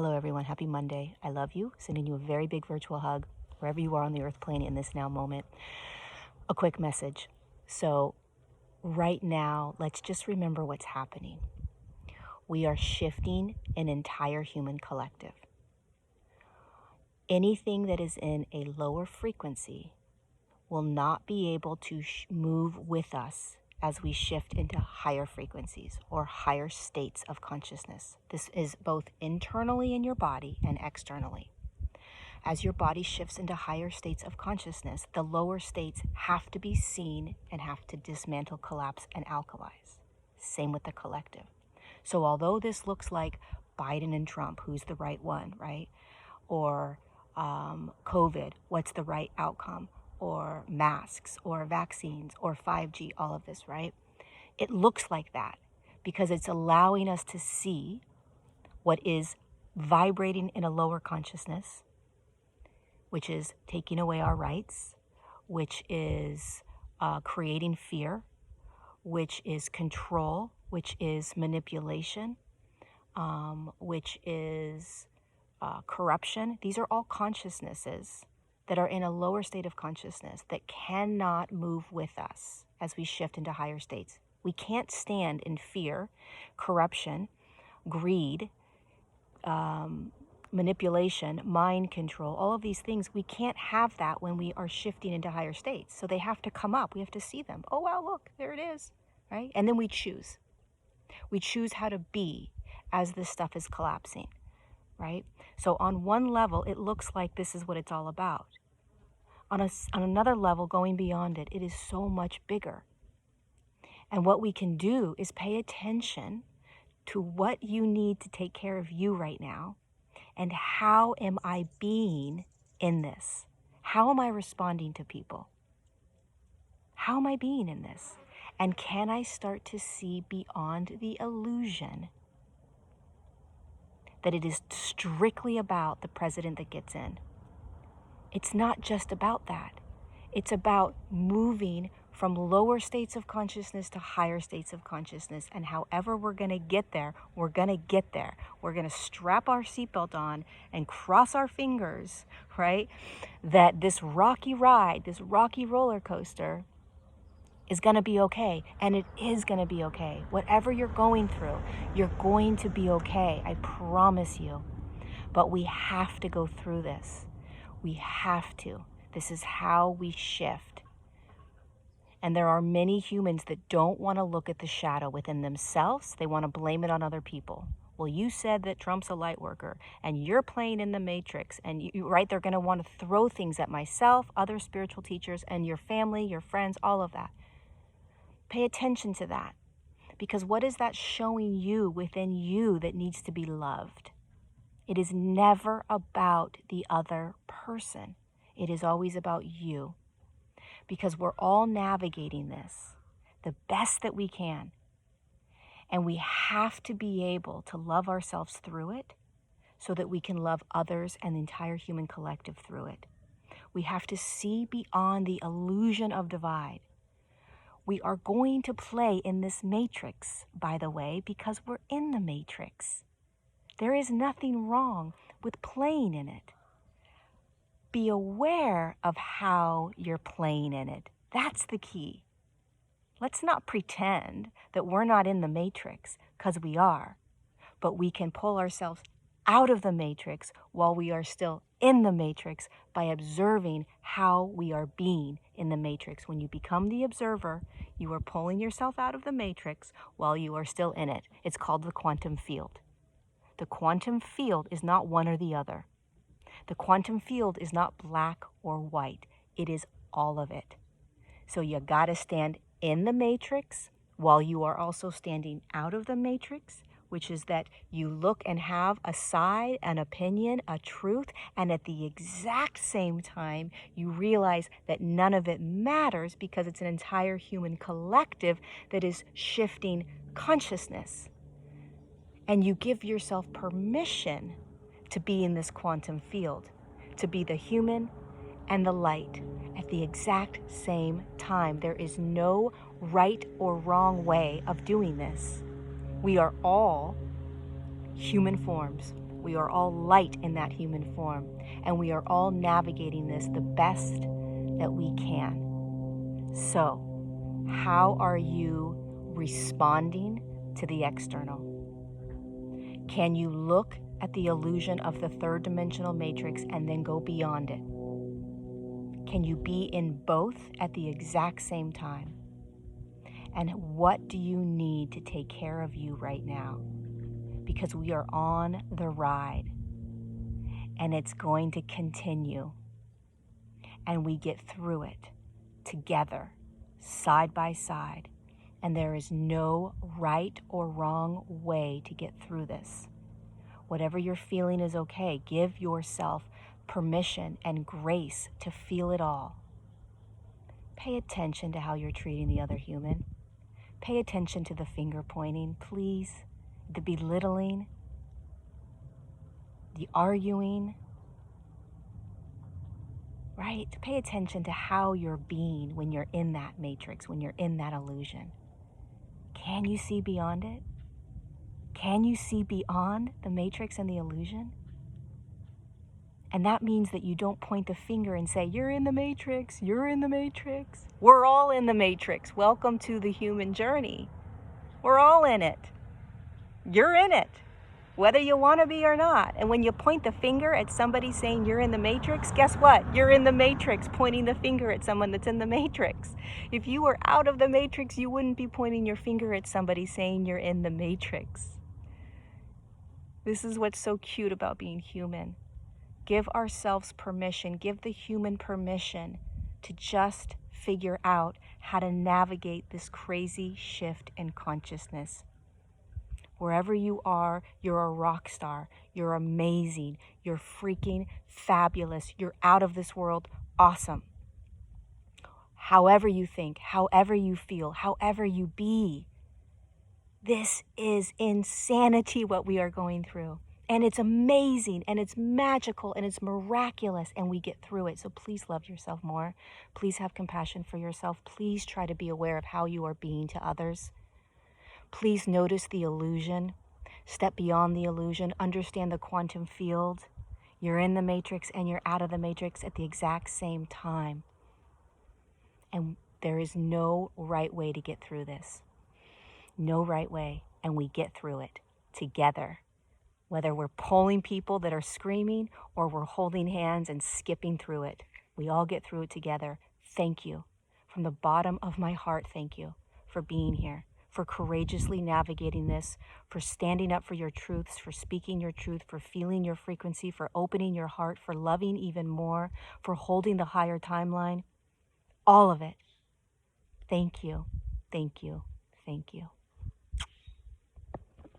Hello, everyone. Happy Monday. I love you. Sending you a very big virtual hug wherever you are on the earth plane in this now moment. A quick message. So, right now, let's just remember what's happening. We are shifting an entire human collective. Anything that is in a lower frequency will not be able to move with us as we shift into higher frequencies or higher states of consciousness. This is both internally in your body and externally. As your body shifts into higher states of consciousness, the lower states have to be seen and have to dismantle, collapse, and alkalize. Same with the collective. So although this looks like Biden and Trump, who's the right one, right? Or COVID, what's the right outcome? Or masks, or vaccines, or 5G, all of this, right? It looks like that because it's allowing us to see what is vibrating in a lower consciousness, which is taking away our rights, which is creating fear, which is control, which is manipulation, which is corruption. These are all consciousnesses that are in a lower state of consciousness that cannot move with us as we shift into higher states. We can't stand in fear, corruption, greed, manipulation, mind control, all of these things. We can't have that when we are shifting into higher states. So they have to come up. We have to see them. Oh, wow, look, there it is, right? And then we choose. We choose how to be as this stuff is collapsing, right? So on one level, it looks like this is what it's all about. On another level, going beyond it, it is so much bigger. And what we can do is pay attention to what you need to take care of you right now. And how am I being in this? How am I responding to people? How am I being in this? And can I start to see beyond the illusion that it is strictly about the president that gets in? It's not just about that. It's about moving from lower states of consciousness to higher states of consciousness. And however we're going to get there, we're going to get there. We're going to strap our seatbelt on and cross our fingers, right? That this rocky ride, this rocky roller coaster is going to be okay. And it is going to be okay. Whatever you're going through, you're going to be okay. I promise you. But we have to go through this. We have to. This is how we shift. And there are many humans that don't want to look at the shadow within themselves. They want to blame it on other people. Well, you said that Trump's a light worker and you're playing in the matrix. And right, they're going to want to throw things at myself, other spiritual teachers, and your family, your friends, all of that. Pay attention to that. Because what is that showing you within you that needs to be loved? It is never about the other person. It is always about you. Because we're all navigating this the best that we can. And we have to be able to love ourselves through it so that we can love others and the entire human collective through it. We have to see beyond the illusion of divide. We are going to play in this matrix, by the way, because we're in the matrix. There is nothing wrong with playing in it. Be aware of how you're playing in it. That's the key. Let's not pretend that we're not in the matrix, because we are. But we can pull ourselves out of the matrix while we are still in the matrix by observing how we are being in the matrix. When you become the observer, you are pulling yourself out of the matrix while you are still in it. It's called the quantum field. The quantum field is not one or the other. The quantum field is not black or white. It is all of it. So you got to stand in the matrix while you are also standing out of the matrix, which is that you look and have a side, an opinion, a truth, and at the exact same time, you realize that none of it matters because it's an entire human collective that is shifting consciousness. And you give yourself permission to be in this quantum field, to be the human and the light at the exact same time. There is no right or wrong way of doing this. We are all human forms We are all light in that human form, and we are all navigating this the best that we can. So, how are you responding to the external? Can you look at the illusion of the third dimensional matrix and then go beyond it? Can you be in both at the exact same time? And what do you need to take care of you right now? Because we are on the ride, and it's going to continue. And we get through it together, side by side. And there is no right or wrong way to get through this. Whatever you're feeling is okay. Give yourself permission and grace to feel it all. Pay attention to how you're treating the other human. Pay attention to the finger pointing, please. The belittling, the arguing, right? Pay attention to how you're being when you're in that matrix, when you're in that illusion. Can you see beyond it? Can you see beyond the matrix and the illusion? And that means that you don't point the finger and say, you're in the matrix, you're in the matrix. We're all in the matrix. Welcome to the human journey. We're all in it. You're in it, whether you want to be or not. And when you point the finger at somebody saying you're in the matrix, guess what? You're in the matrix, pointing the finger at someone that's in the matrix. If you were out of the matrix, you wouldn't be pointing your finger at somebody saying you're in the matrix. This is what's so cute about being human. Give ourselves permission, give the human permission to just figure out how to navigate this crazy shift in consciousness. Wherever you are, you're a rock star. You're amazing. You're freaking fabulous. You're out of this world. Awesome. However you think, however you feel, however you be. This is insanity what we are going through. And it's amazing, and it's magical, and it's miraculous, and we get through it. So please love yourself more. Please have compassion for yourself. Please try to be aware of how you are being to others. Please notice the illusion. Step beyond the illusion. Understand the quantum field. You're in the matrix and you're out of the matrix at the exact same time. And there is no right way to get through this. No right way. And we get through it together. Whether we're pulling people that are screaming or we're holding hands and skipping through it. We all get through it together. Thank you. From the bottom of my heart, thank you for being here, for courageously navigating this, for standing up for your truths, for speaking your truth, for feeling your frequency, for opening your heart, for loving even more, for holding the higher timeline. All of it. Thank you. Thank you. Thank you.